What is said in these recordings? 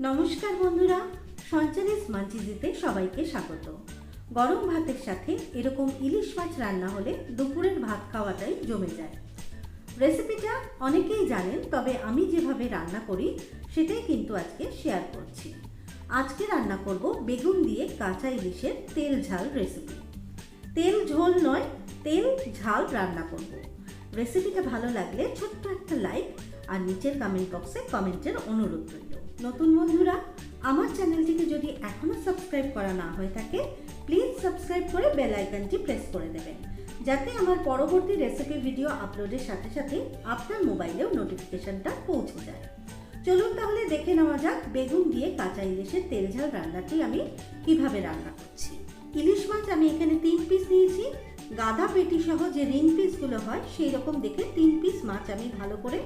নমস্কার বন্ধুরা, সঞ্চারিস মানচিজিতে সবাইকে স্বাগত। গরম ভাতের সাথে এরকম ইলিশ মাছ রান্না হলে দুপুরের ভাত খাওয়াটাই জমে যায়। রেসিপিটা অনেকেই জানেন, তবে আমি যেভাবে রান্না করি সেটাই কিন্তু আজকে শেয়ার করছি। আজকে রান্না করব বেগুন দিয়ে কাঁচা ইলিশের তেল ঝাল রেসিপি। তেল ঝোল নয়, তেল ঝাল রান্না করব। রেসিপিটা ভালো লাগলে ছোট্ট একটা লাইক আর নিচের কমেন্ট বক্সে কমেন্টের অনুরোধ রইল। নতুন বন্ধুরা, আমার চ্যানেলটিকে যদি এখনো সাবস্ক্রাইব করা না হয়ে থাকে, প্লিজ সাবস্ক্রাইব করে বেল আইকনটি প্রেস করে দেবেন, যাতে আমার পরবর্তী রেসিপি ভিডিও আপলোডের সাথে সাথে আপনার মোবাইলেও নোটিফিকেশনটা পৌঁছে যায়। চলুন তাহলে দেখে নেওয়া যাক বেগুন দিয়ে কাঁচা ইলিশের তেল ঝাল রান্নাটি আমি কিভাবে রান্না করছি। ইলিশ মাছ আমি এখানে 3 পিস নিয়েছি। গাদা পেটি সহ যে রিং পিসগুলো হয় সেই রকম দেখে 3 পিস মাছ আমি ভালো করে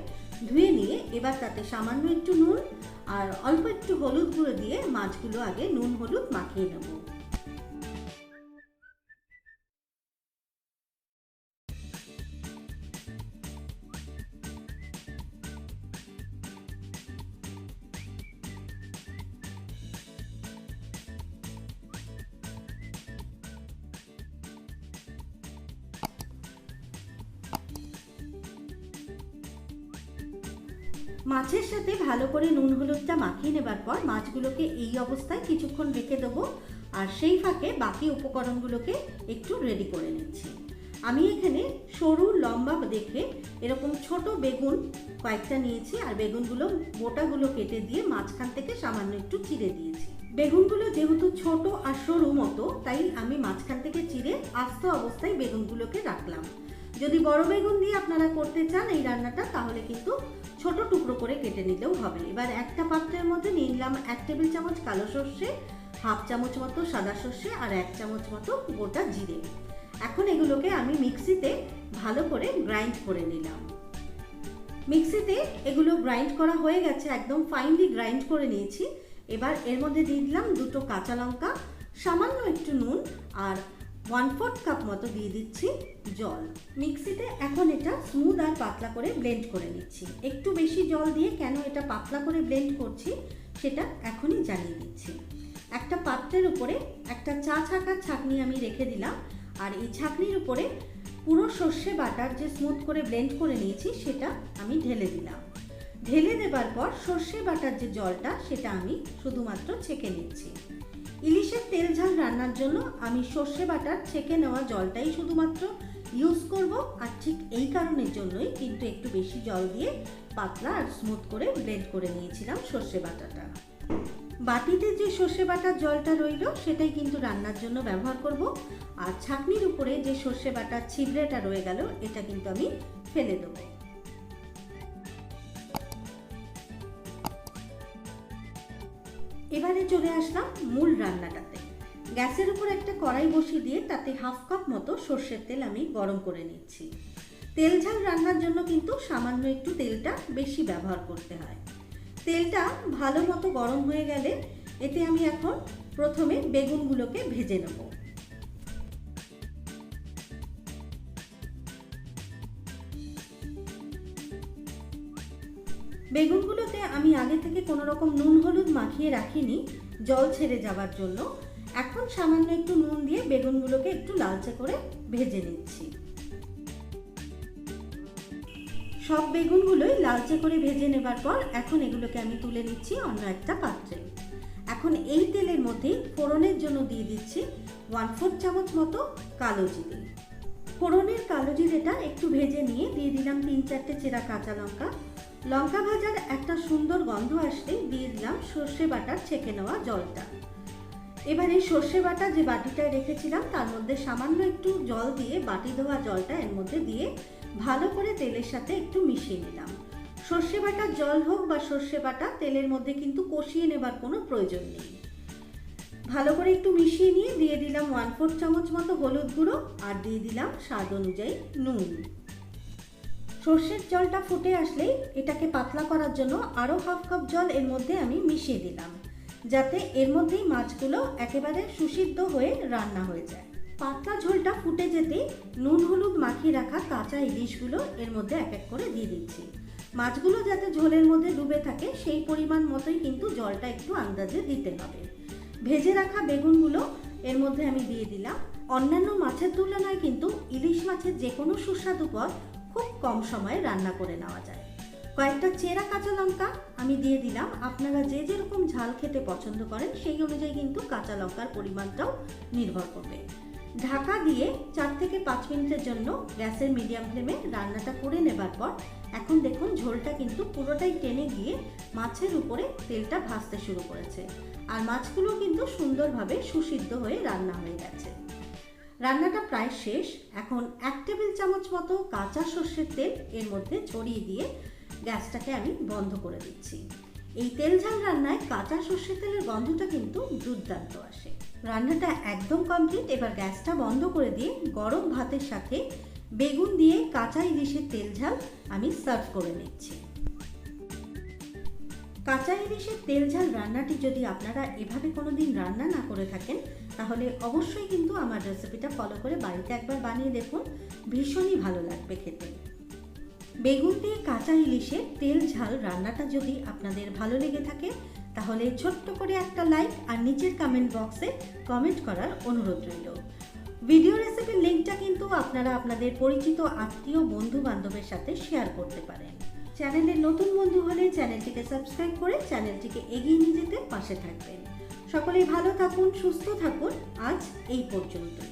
ধুয়ে নিয়ে এবার তাতে সামান্য একটু নুন আর অল্প একটু হলুদ গুঁড়ো দিয়ে মাছগুলো আগে নুন হলুদ মাখিয়ে নেব। মাছের সাথে ভালো করে নুন হলুদটা মাখিয়ে নেবার পর মাছগুলোকে এই অবস্থায় কিছুক্ষণ রেখে দেবো, আর সেই ফাঁকে বাকি উপকরণগুলোকে একটু রেডি করে নিচ্ছি। আমি এখানে সরু লম্বা দেখে এরকম ছোট বেগুন কয়েকটা নিয়েছি, আর বেগুনগুলো গোটাগুলো কেটে দিয়ে মাঝখান থেকে সামান্য একটু চিড়ে দিয়েছি। বেগুনগুলো যেহেতু ছোট আর সরু মতো, তাই আমি মাঝখান থেকে চিড়ে আস্ত অবস্থায় বেগুনগুলোকে রাখলাম। যদি বড় বেগুন দিয়ে আপনারা করতে চান এই রান্নাটা, তাহলে কিন্তু ছোট টুকরো করে কেটে নিলেও হবে। এবার একটা পাত্রের মধ্যে নিয়ে নিলাম 1 টেবিল চামচ কালো সর্ষে, হাফ চামচ মতো সাদা সর্ষে আর 1 চামচ মতো গোটা জিরে। এখন এগুলোকে আমি মিক্সিতে ভালো করে গ্রাইন্ড করে নিলাম। মিক্সিতে এগুলো গ্রাইন্ড করা হয়ে গেছে, একদম ফাইনলি গ্রাইন্ড করে নিয়েছি। এবার এর মধ্যে দিয়ে দিলাম 2টো কাঁচা লঙ্কা, সামান্য একটু নুন আর 1/4 কাপ মতো দিয়ে দিচ্ছি জল। মিক্সিতে এখন এটা স্মুথ আর পাতলা করে ব্লেন্ড করে নিচ্ছি। একটু বেশি জল দিয়ে কেন এটা পাতলা করে ব্লেন্ড করছি সেটা এখনই জানিয়ে দিচ্ছি। একটা পাত্রের উপরে একটা চা ছাঁকার ছাঁকনি আমি রেখে দিলাম, আর এই ছাঁকনির উপরে পুরো সর্ষে বাটার যে স্মুথ করে ব্লেন্ড করে নিয়েছি সেটা আমি ঢেলে দিলাম। ঢেলে দেবার পর সর্ষে বাটার যে জলটা সেটা আমি শুধুমাত্র ছেঁকে নিচ্ছি। ইলিশের তেল ঝাল রান্নার জন্য আমি সর্ষে বাটার ছেঁকে নেওয়া জলটাই শুধুমাত্র ইউজ করব, আর ঠিক এই কারণের জন্যই কিন্তু একটু বেশি জল দিয়ে পাতলা আর স্মুথ করে ব্লেন্ড করে নিয়েছিলাম সর্ষে বাটাটা। বাটিতে যে সর্ষে বাটার জলটা রইল সেটাই কিন্তু রান্নার জন্য ব্যবহার করব, আর ছাঁকনির উপরে যে সর্ষে বাটার ছিবড়েটা রয়ে গেল এটা কিন্তু আমি ফেলে দেবো। এবারে চলে আসলাম মূল রান্নাটাতে। গ্যাসের উপর একটা কড়াই বসিয়ে দিয়ে তাতে 1/2 কাপ মতো সর্ষের তেল আমি গরম করে নিচ্ছি। তেল ঝাল রান্নার জন্য কিন্তু সামান্য একটু তেলটা বেশি ব্যবহার করতে হয়। তেলটা ভালো মতো গরম হয়ে গেলে এতে আমি এখন প্রথমে বেগুনগুলোকে ভেজে নেব। বেগুনগুলোতে আমি আগে থেকে কোনো রকম নুন হলুদ মাখিয়ে রাখিনি জল ছেড়ে যাওয়ার জন্য। এখন সামান্য একটু নুন দিয়ে বেগুনগুলোকে একটু লালচে করে ভেজে নিচ্ছি। সব বেগুনগুলোই লালচে করে ভেজে নেবার পর এখন এগুলোকে আমি তুলে নিচ্ছি অন্য একটা পাত্রে। এখন এই তেলের মধ্যেই ফোড়নের জন্য দিয়ে দিচ্ছি 1/4 চামচ মতো কালো জিরে। ফোড়নের কালো জিরেটা একটু ভেজে নিয়ে দিয়ে দিলাম 3-4টে চেরা কাঁচা লঙ্কা। লঙ্কা ভাজার একটা সুন্দর গন্ধ আসলে দিয়ে দিলাম সর্ষে বাটার ছেঁকে নেওয়া জলটা। এবার এই সর্ষে বাটা যে বাটিটায় রেখেছিলাম তার মধ্যে সামান্য একটু জল দিয়ে বাটি ধোয়া জলটা এর মধ্যে দিয়ে ভালো করে তেলের সাথে একটু মিশিয়ে নিলাম। সর্ষে বাটার জল হোক বা সর্ষে বাটা, তেলের মধ্যে কিন্তু কষিয়ে নেবার কোনো প্রয়োজন নেই। ভালো করে একটু মিশিয়ে নিয়ে দিয়ে দিলাম 1/4 চামচ মতো হলুদ গুঁড়ো আর দিয়ে দিলাম স্বাদ অনুযায়ী নুন। সর্ষের জলটা ফুটে আসলেই এটাকে পাতলা করার জন্য আরও 1/2 কাপ জল এর মধ্যে আমি মিশিয়ে দিলাম, যাতে এর মধ্যেই মাছগুলো একেবারে সুসিদ্ধ হয়ে রান্না হয়ে যায়। পাতলা ঝোলটা ফুটে যেতে নুন হলুদ মাখিয়ে রাখা কাঁচা ইলিশগুলো এর মধ্যে এক এক করে দিয়ে দিচ্ছি। মাছগুলো যাতে ঝোলের মধ্যে ডুবে থাকে সেই পরিমাণ মতোই কিন্তু জলটা একটু আন্দাজে দিতে হবে। ভেজে রাখা বেগুনগুলো এর মধ্যে আমি দিয়ে দিলাম। অন্যান্য মাছের তুলনায় কিন্তু ইলিশ মাছের যে কোনো সুস্বাদু পদ খুব কম সময়ে রান্না করে নেওয়া যায়। কয়েকটা চেরা কাঁচা লঙ্কা আমি দিয়ে দিলাম। আপনারা যে যেরকম ঝাল খেতে পছন্দ করেন সেই অনুযায়ী কিন্তু কাঁচা লঙ্কার পরিমাণটাও নির্ভর করবে। ঢাকা দিয়ে 4 থেকে 5 মিনিটের জন্য গ্যাসের মিডিয়াম ফ্লেমে রান্নাটা করে নেবার পর এখন দেখুন ঝোলটা কিন্তু পুরোটাই টেনে গিয়ে মাছের উপরে তেলটা ভাসতে শুরু করেছে, আর মাছগুলো কিন্তু সুন্দরভাবে সুসিদ্ধ হয়ে রান্না হয়ে গেছে। রান্নাটা প্রায় শেষ। এখন 1 টেবিল চামচ মতো কাঁচা সর্ষের তেল এর মধ্যে ছড়িয়ে দিয়ে গ্যাসটাকে আমি বন্ধ করে দিচ্ছি। এই তেল ঝাল রান্নায় কাঁচা সর্ষের তেলের গন্ধটা কিন্তু দুর্দান্ত আসে। রান্নাটা একদম কমপ্লিট। এবার গ্যাসটা বন্ধ করে দিয়ে গরম ভাতের সাথে বেগুন দিয়ে কাঁচা ইলিশের তেল ঝাল আমি সার্ভ করে নিচ্ছি। কাঁচা ইলিশের তেল ঝাল রান্নাটি যদি আপনারা এভাবে কোনোদিন রান্না না করে থাকেন তাহলে অবশ্যই কিন্তু আমার রেসিপিটা ফলো করে বাড়িতে একবার বানিয়ে দেখুন, ভীষণই ভালো লাগবে খেতে। বেগুন দিয়ে কাঁচা ইলিশের তেল ঝাল রান্নাটা যদি আপনাদের ভালো লেগে থাকে তাহলে ছোট্ট করে একটা লাইক আর নিচের কমেন্ট বক্সে কমেন্ট করার অনুরোধ রইল। ভিডিও রেসিপির লিঙ্কটা কিন্তু আপনারা আপনাদের পরিচিত আত্মীয় বন্ধু বান্ধবের সাথে শেয়ার করতে পারেন। চ্যানেলের নতুন বন্ধু হলে চ্যানেলটিকে সাবস্ক্রাইব করে চ্যানেলটিকে এগিয়ে নিয়ে যেতে পাশে থাকবেন। সকলেই ভালো থাকুন, সুস্থ থাকুন। আজ এই পর্যন্তই।